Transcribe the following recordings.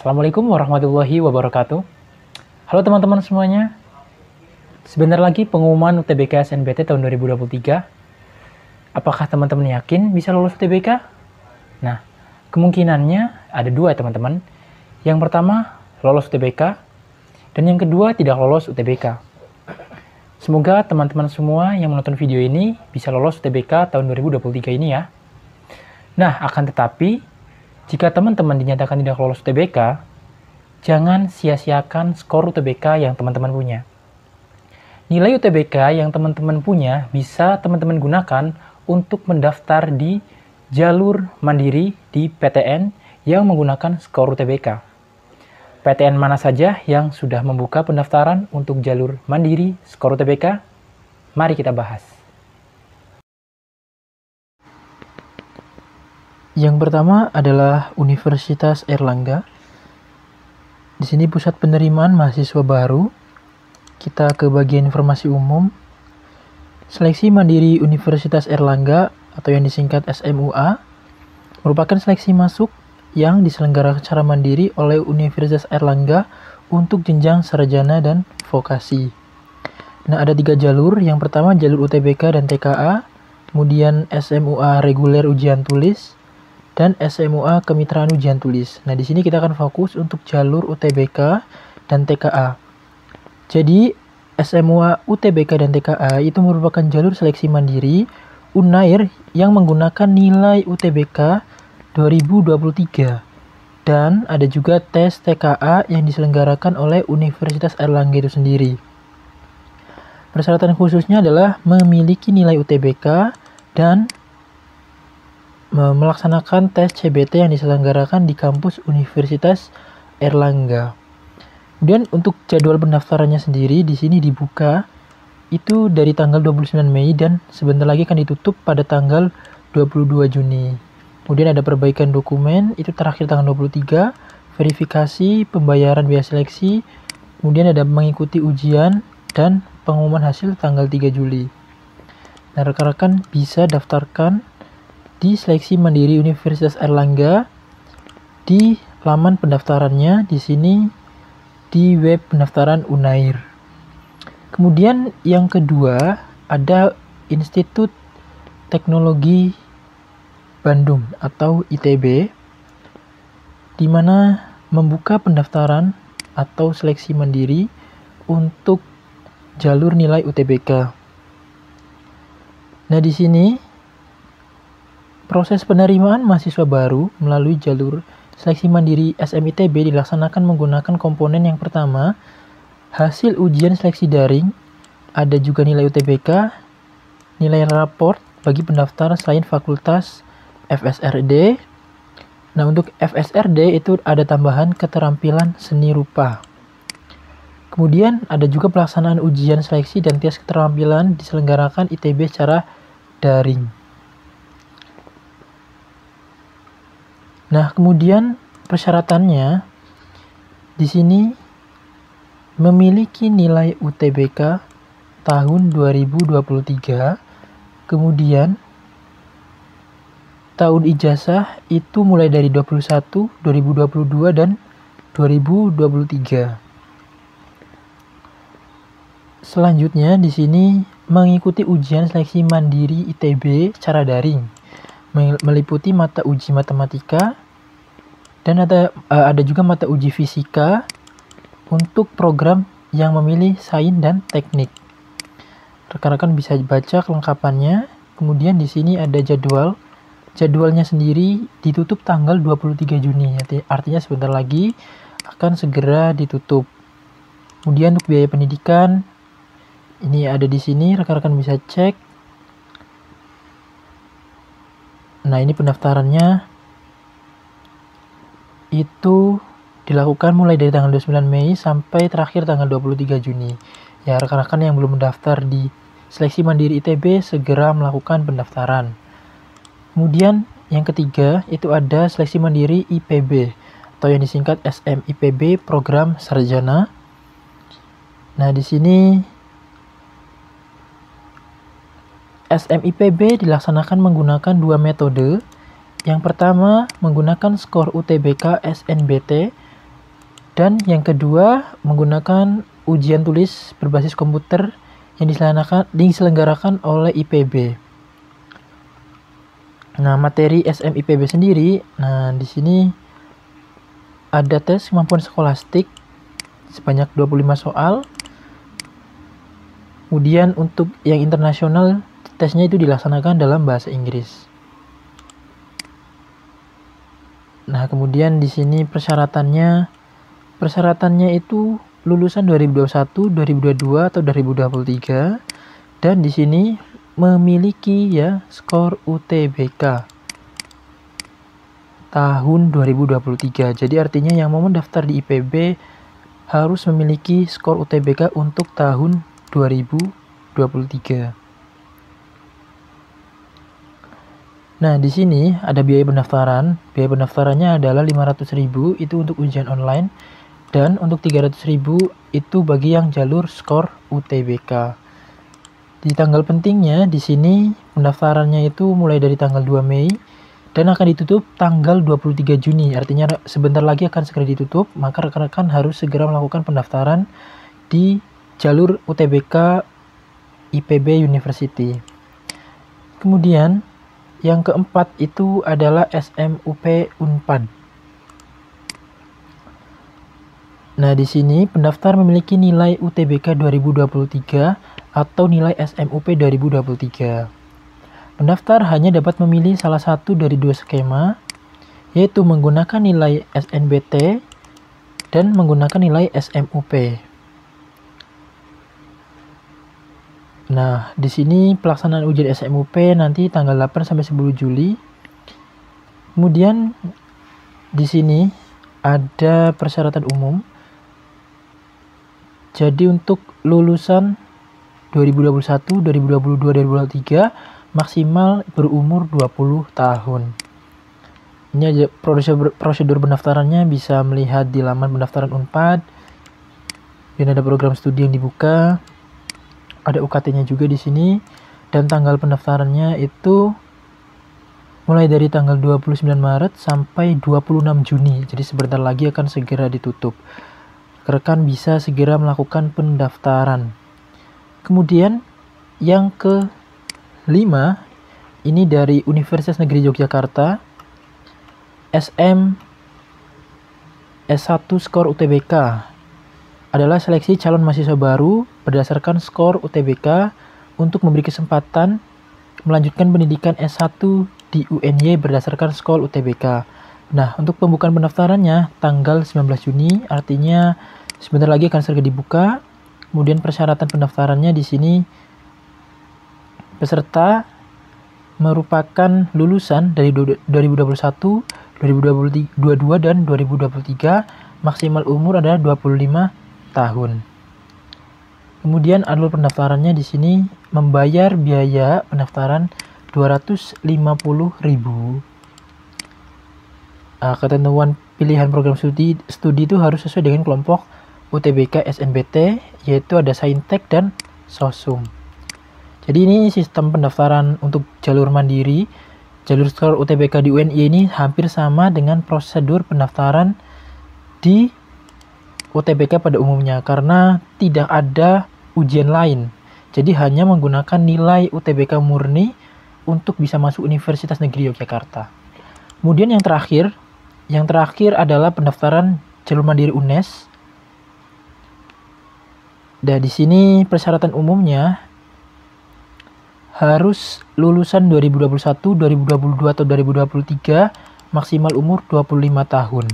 Assalamualaikum warahmatullahi wabarakatuh. Halo teman-teman semuanya. Sebentar lagi pengumuman UTBK SNBT tahun 2023. Apakah teman-teman yakin bisa lolos UTBK? Nah, kemungkinannya ada dua teman-teman. Yang pertama, lolos UTBK. Dan yang kedua, tidak lolos UTBK. Semoga teman-teman semua yang menonton video ini bisa lolos UTBK tahun 2023 ini ya. Nah, akan tetapi, jika teman-teman dinyatakan tidak lolos UTBK, jangan sia-siakan skor UTBK yang teman-teman punya. Nilai UTBK yang teman-teman punya bisa teman-teman gunakan untuk mendaftar di jalur mandiri di PTN yang menggunakan skor UTBK. PTN mana saja yang sudah membuka pendaftaran untuk jalur mandiri skor UTBK? Mari kita bahas. Yang pertama adalah Universitas Airlangga. Di sini pusat penerimaan mahasiswa baru. Kita ke bagian informasi umum. Seleksi mandiri Universitas Airlangga atau yang disingkat SMUA merupakan seleksi masuk yang diselenggarakan secara mandiri oleh Universitas Airlangga untuk jenjang sarjana dan vokasi. Nah, ada 3 jalur. Yang pertama jalur UTBK dan TKA, kemudian SMUA reguler ujian tulis, dan SMUA kemitraan ujian tulis. Nah, di sini kita akan fokus untuk jalur UTBK dan TKA. Jadi, SMUA, UTBK, dan TKA itu merupakan jalur seleksi mandiri Unair yang menggunakan nilai UTBK 2023. Dan ada juga tes TKA yang diselenggarakan oleh Universitas Airlangga itu sendiri. Persyaratan khususnya adalah memiliki nilai UTBK dan melaksanakan tes CBT yang diselenggarakan di kampus Universitas Airlangga. Kemudian untuk jadwal pendaftarannya sendiri di sini dibuka itu dari tanggal 29 Mei dan sebentar lagi akan ditutup pada tanggal 22 Juni. Kemudian ada perbaikan dokumen itu terakhir tanggal 23, verifikasi pembayaran biaya seleksi, kemudian ada mengikuti ujian dan pengumuman hasil tanggal 3 Juli. Nah, rekan-rekan bisa daftarkan di seleksi mandiri Universitas Airlangga di laman pendaftarannya di sini di web pendaftaran Unair. Kemudian yang kedua ada Institut Teknologi Bandung atau ITB di mana membuka pendaftaran atau seleksi mandiri untuk jalur nilai UTBK. Nah, di sini proses penerimaan mahasiswa baru melalui jalur seleksi mandiri SMITB dilaksanakan menggunakan komponen yang pertama, hasil ujian seleksi daring, ada juga nilai UTBK, nilai raport bagi pendaftar selain fakultas FSRD. Nah, untuk FSRD itu ada tambahan keterampilan seni rupa. Kemudian ada juga pelaksanaan ujian seleksi dan tes keterampilan diselenggarakan ITB secara daring. Nah, kemudian persyaratannya di sini memiliki nilai UTBK tahun 2023, kemudian tahun ijazah itu mulai dari 21, 2022 dan 2023. Selanjutnya di sini mengikuti ujian seleksi mandiri ITB secara daring, meliputi mata uji matematika dan ada juga mata uji fisika untuk program yang memilih sains dan teknik. Rekan-rekan bisa baca kelengkapannya. Kemudian di sini ada jadwalnya sendiri ditutup tanggal 23 Juni. Artinya sebentar lagi akan segera ditutup. Kemudian untuk biaya pendidikan ini ada di sini, rekan-rekan bisa cek. Nah, ini pendaftarannya itu dilakukan mulai dari tanggal 29 Mei sampai terakhir tanggal 23 Juni. Ya, rekan-rekan yang belum mendaftar di seleksi mandiri ITB segera melakukan pendaftaran. Kemudian yang ketiga itu ada seleksi mandiri IPB atau yang disingkat SMIPB program sarjana. Nah, di sini SMIPB dilaksanakan menggunakan 2 metode. Yang pertama, menggunakan skor UTBK SNBT Dan yang kedua, menggunakan ujian tulis berbasis komputer yang diselenggarakan oleh IPB. Nah, materi SMIPB sendiri, nah di sini ada tes kemampuan skolastik sebanyak 25 soal. Kemudian untuk yang internasional, tesnya itu dilaksanakan dalam bahasa Inggris. Nah, kemudian di sini persyaratannya itu lulusan 2021, 2022 atau 2023, dan di sini memiliki ya skor UTBK tahun 2023. Jadi artinya yang mau mendaftar di IPB harus memiliki skor UTBK untuk tahun 2023. Nah, di sini ada biaya pendaftaran. Biaya pendaftarannya adalah 500.000 itu untuk ujian online, dan untuk 300.000 itu bagi yang jalur skor UTBK. Di tanggal pentingnya di sini pendaftarannya itu mulai dari tanggal 2 Mei dan akan ditutup tanggal 23 Juni. Artinya sebentar lagi akan segera ditutup, maka rekan-rekan harus segera melakukan pendaftaran di jalur UTBK IPB University. Kemudian yang keempat itu adalah SMUP Unpad. Nah, di sini pendaftar memiliki nilai UTBK 2023 atau nilai SMUP 2023. Pendaftar hanya dapat memilih salah satu dari dua skema, yaitu menggunakan nilai SNBT dan menggunakan nilai SMUP. Nah, di sini pelaksanaan ujian SMUP nanti tanggal 8 sampai 10 Juli. Kemudian di sini ada persyaratan umum. Jadi untuk lulusan 2021, 2022, 2023 maksimal berumur 20 tahun. Ini aja prosedur pendaftarannya, bisa melihat di laman pendaftaran Unpad. Dan ada program studi yang dibuka. Ada UKT-nya juga di sini, dan tanggal pendaftarannya itu mulai dari tanggal 29 Maret sampai 26 Juni. Jadi sebentar lagi akan segera ditutup. Rekan bisa segera melakukan pendaftaran. Kemudian yang kelima ini dari Universitas Negeri Yogyakarta, SM S1 skor UTBK adalah seleksi calon mahasiswa baru berdasarkan skor UTBK untuk memberi kesempatan melanjutkan pendidikan S1 di UNY berdasarkan skor UTBK. Nah, untuk pembukaan pendaftarannya tanggal 19 Juni, artinya sebentar lagi akan segera dibuka. Kemudian persyaratan pendaftarannya di sini, peserta merupakan lulusan dari 2021, 2022 dan 2023, maksimal umur adalah 25 tahun. Kemudian alur pendaftarannya di sini membayar biaya pendaftaran 250.000. Ketentuan pilihan program studi itu harus sesuai dengan kelompok UTBK SNBT, yaitu ada Saintek dan Sosum. Jadi ini sistem pendaftaran untuk jalur mandiri. Jalur skor UTBK di UNY ini hampir sama dengan prosedur pendaftaran di UTBK pada umumnya, karena tidak ada ujian lain. Jadi hanya menggunakan nilai UTBK murni untuk bisa masuk Universitas Negeri Yogyakarta. Kemudian yang terakhir adalah pendaftaran jalur mandiri UNES. Dan di sini persyaratan umumnya harus lulusan 2021, 2022 atau 2023, maksimal umur 25 tahun.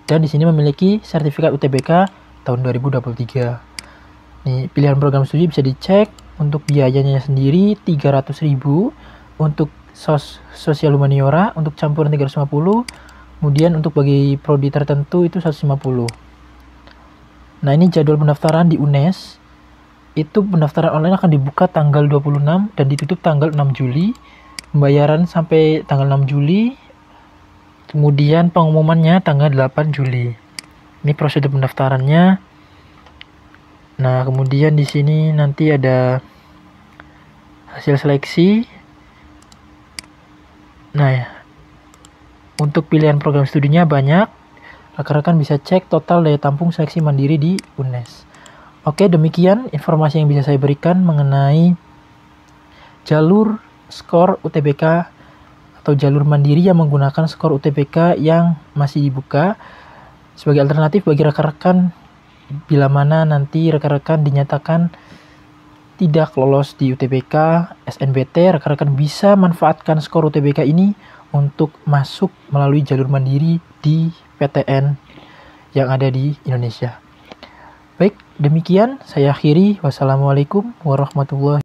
Dan di sini memiliki sertifikat UTBK tahun 2023. Nih, pilihan program studi bisa dicek. Untuk biayanya sendiri 300.000 untuk sosial humaniora, untuk campuran 350. Kemudian untuk bagi prodi tertentu itu 150. Nah, ini jadwal pendaftaran di UNES. Itu pendaftaran online akan dibuka tanggal 26 dan ditutup tanggal 6 Juli. Pembayaran sampai tanggal 6 Juli. Kemudian pengumumannya tanggal 8 Juli. Ini prosedur pendaftarannya. Nah, kemudian di sini nanti ada hasil seleksi. Nah, ya. Untuk pilihan program studinya banyak. rekan-rekan bisa cek total daya tampung seleksi mandiri di UNES. Oke, demikian informasi yang bisa saya berikan mengenai jalur skor UTBK atau jalur mandiri yang menggunakan skor UTBK yang masih dibuka sebagai alternatif bagi rekan-rekan bila mana nanti rekan-rekan dinyatakan tidak lolos di UTBK, SNBT, rekan-rekan bisa manfaatkan skor UTBK ini untuk masuk melalui jalur mandiri di PTN yang ada di Indonesia. Baik, demikian saya akhiri. Wassalamualaikum warahmatullahi wabarakatuh.